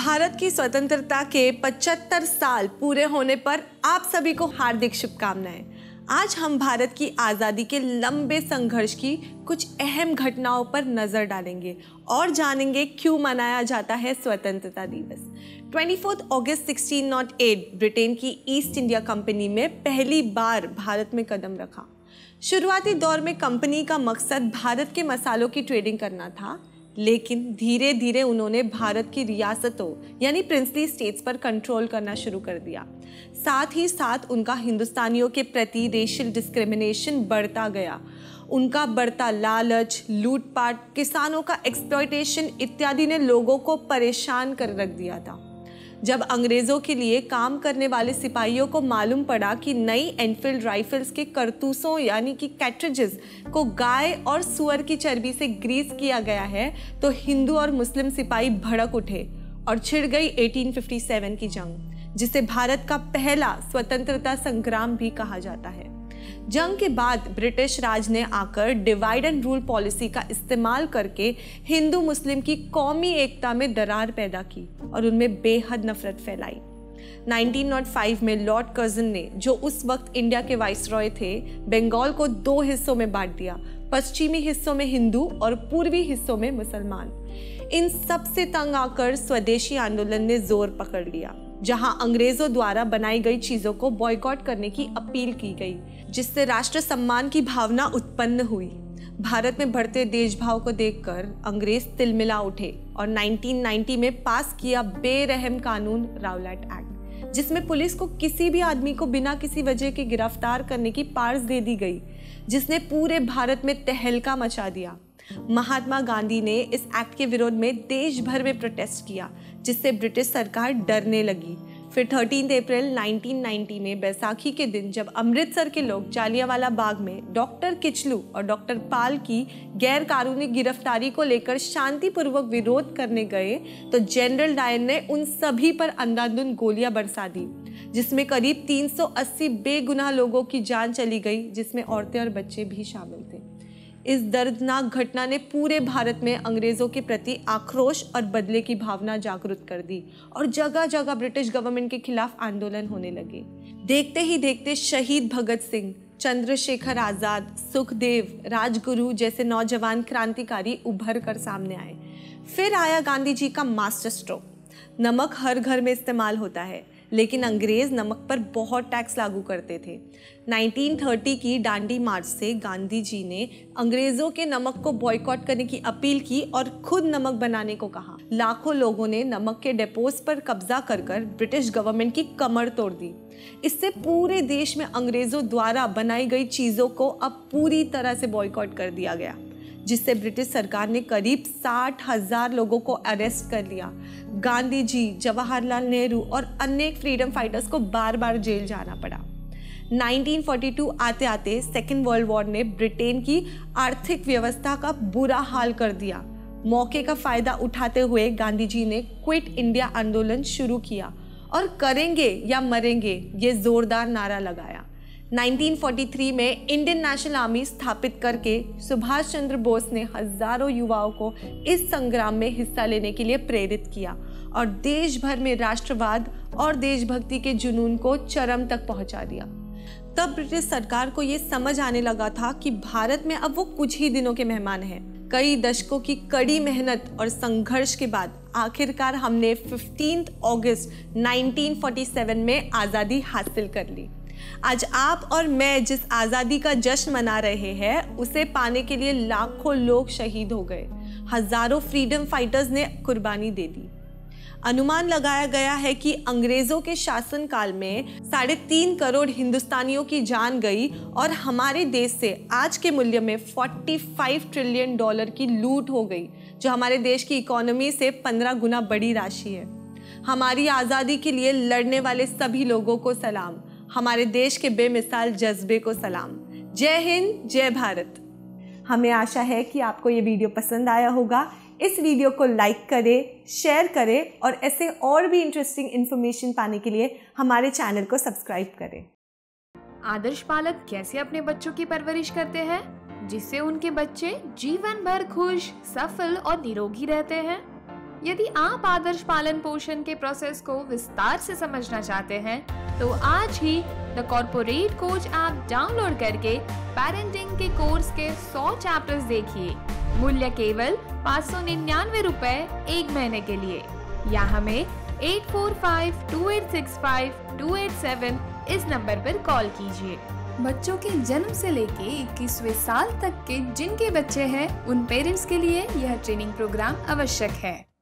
भारत की स्वतंत्रता के 75 साल पूरे होने पर आप सभी को हार्दिक शुभकामनाएं। आज हम भारत की आज़ादी के लंबे संघर्ष की कुछ अहम घटनाओं पर नज़र डालेंगे और जानेंगे क्यों मनाया जाता है स्वतंत्रता दिवस। 24 अगस्त 1608 ब्रिटेन की ईस्ट इंडिया कंपनी में पहली बार भारत में कदम रखा। शुरुआती दौर में कंपनी का मकसद भारत के मसालों की ट्रेडिंग करना था, लेकिन धीरे धीरे उन्होंने भारत की रियासतों यानी प्रिंसली स्टेट्स पर कंट्रोल करना शुरू कर दिया। साथ ही साथ उनका हिंदुस्तानियों के प्रति रेशियल डिस्क्रिमिनेशन बढ़ता गया। उनका बढ़ता लालच, लूटपाट, किसानों का एक्सप्लॉयटेशन इत्यादि ने लोगों को परेशान कर रख दिया था। जब अंग्रेज़ों के लिए काम करने वाले सिपाहियों को मालूम पड़ा कि नई एनफील्ड राइफल्स के कारतूसों यानी कि कैट्रिजेस को गाय और सुअर की चर्बी से ग्रीस किया गया है, तो हिंदू और मुस्लिम सिपाही भड़क उठे और छिड़ गई 1857 की जंग, जिसे भारत का पहला स्वतंत्रता संग्राम भी कहा जाता है। जंग के बाद ब्रिटिश राज ने आकर डिवाइड एंड रूल पॉलिसी का इस्तेमाल करके हिंदू मुस्लिम की कौमी एकता में दरार पैदा की और उनमें बेहद नफरत फैलाई। 1905 में लॉर्ड कर्जन ने, जो उस वक्त इंडिया के वाइसरॉय थे, बंगाल को 2 हिस्सों में बांट दिया, पश्चिमी हिस्सों में हिंदू और पूर्वी हिस्सों में मुसलमान। इन सब से तंग आकर स्वदेशी आंदोलन ने जोर पकड़ लिया, जहां अंग्रेजों द्वारा बनाई गई चीजों को बॉयकॉट करने की अपील की गई, जिससे राष्ट्र सम्मान की भावना उत्पन्न हुई। भारत में बढ़ते देशभाव को देखकर अंग्रेज तिलमिला उठे और 1990 में पास किया बेरहम कानून रावलाट एक्ट, जिसमें पुलिस को किसी भी आदमी को बिना किसी वजह के गिरफ्तार करने की पार्स दे दी गई, जिसने पूरे भारत में तहलका मचा दिया। महात्मा गांधी ने इस एक्ट के विरोध में देश भर में प्रोटेस्ट किया, जिससे ब्रिटिश सरकार डरने लगी। फिर 13 अप्रैल 1990 में बैसाखी के दिन जब अमृतसर के लोग जालियांवाला बाग में डॉक्टर किचलू और डॉक्टर पाल की गैर कानूनी गिरफ्तारी को लेकर शांतिपूर्वक विरोध करने गए, तो जनरल डायर ने उन सभी पर अंधाधुंध गोलियां बरसा दी, जिसमें करीब 380 बेगुनाह लोगों की जान चली गई, जिसमें औरतें और बच्चे भी शामिल थे। इस दर्दनाक घटना ने पूरे भारत में अंग्रेजों के प्रति आक्रोश और बदले की भावना जागृत कर दी और जगह जगह ब्रिटिश गवर्नमेंट के खिलाफ आंदोलन होने लगे। देखते ही देखते शहीद भगत सिंह, चंद्रशेखर आज़ाद, सुखदेव, राजगुरु जैसे नौजवान क्रांतिकारी उभर कर सामने आए। फिर आया गांधी जी का मास्टर स्ट्रोक। नमक हर घर में इस्तेमाल होता है, लेकिन अंग्रेज नमक पर बहुत टैक्स लागू करते थे। 1930 की दांडी मार्च से गांधी जी ने अंग्रेजों के नमक को बॉयकॉट करने की अपील की और खुद नमक बनाने को कहा। लाखों लोगों ने नमक के डेपोज पर कब्जा कर ब्रिटिश गवर्नमेंट की कमर तोड़ दी। इससे पूरे देश में अंग्रेजों द्वारा बनाई गई चीज़ों को अब पूरी तरह से बॉयकॉट कर दिया गया, जिससे ब्रिटिश सरकार ने करीब 60,000 लोगों को अरेस्ट कर लिया। गांधी जी, जवाहरलाल नेहरू और अन्य फ्रीडम फाइटर्स को बार बार जेल जाना पड़ा। 1942 आते आते सेकेंड वर्ल्ड वॉर ने ब्रिटेन की आर्थिक व्यवस्था का बुरा हाल कर दिया। मौके का फायदा उठाते हुए गांधी जी ने क्विट इंडिया आंदोलन शुरू किया और करेंगे या मरेंगे ये जोरदार नारा लगाया। 1943 में इंडियन नेशनल आर्मी स्थापित करके सुभाष चंद्र बोस ने हजारों युवाओं को इस संग्राम में हिस्सा लेने के लिए प्रेरित किया और देश भर में राष्ट्रवाद और देशभक्ति के जुनून को चरम तक पहुंचा दिया। तब ब्रिटिश सरकार को ये समझ आने लगा था कि भारत में अब वो कुछ ही दिनों के मेहमान हैं। कई दशकों की कड़ी मेहनत और संघर्ष के बाद आखिरकार हमने 15 अगस्त 1947 में आज़ादी हासिल कर ली। आज आप और मैं जिस आज़ादी का जश्न मना रहे हैं, उसे पाने के लिए लाखों लोग शहीद हो गए, हजारों फ्रीडम फाइटर्स ने कुर्बानी दे दी। अनुमान लगाया गया है कि अंग्रेजों के शासनकाल में 3.5 करोड़ हिंदुस्तानियों की जान गई और हमारे देश से आज के मूल्य में $45 ट्रिलियन की लूट हो गई, जो हमारे देश की इकोनॉमी से 15 गुना बड़ी राशि है। हमारी आज़ादी के लिए लड़ने वाले सभी लोगों को सलाम, हमारे देश के बेमिसाल जज्बे को सलाम। जय हिंद, जय भारत। हमें आशा है कि आपको ये वीडियो पसंद आया होगा। इस वीडियो को लाइक करें, शेयर करें और ऐसे और भी इंटरेस्टिंग इन्फॉर्मेशन पाने के लिए हमारे चैनल को सब्सक्राइब करें। आदर्श पालक कैसे अपने बच्चों की परवरिश करते हैं जिससे उनके बच्चे जीवन भर खुश, सफल और निरोगी रहते हैं? यदि आप आदर्श पालन पोषण के प्रोसेस को विस्तार से समझना चाहते हैं तो आज ही the corporate coach app download करके पेरेंटिंग के कोर्स के 100 चैप्टर्स देखिए। मूल्य केवल 599 रुपए 1 महीने के लिए, या हमें 8452865287 इस नंबर पर कॉल कीजिए। बच्चों के जन्म से लेके 21वें साल तक के जिनके बच्चे हैं उन पेरेंट्स के लिए यह ट्रेनिंग प्रोग्राम आवश्यक है।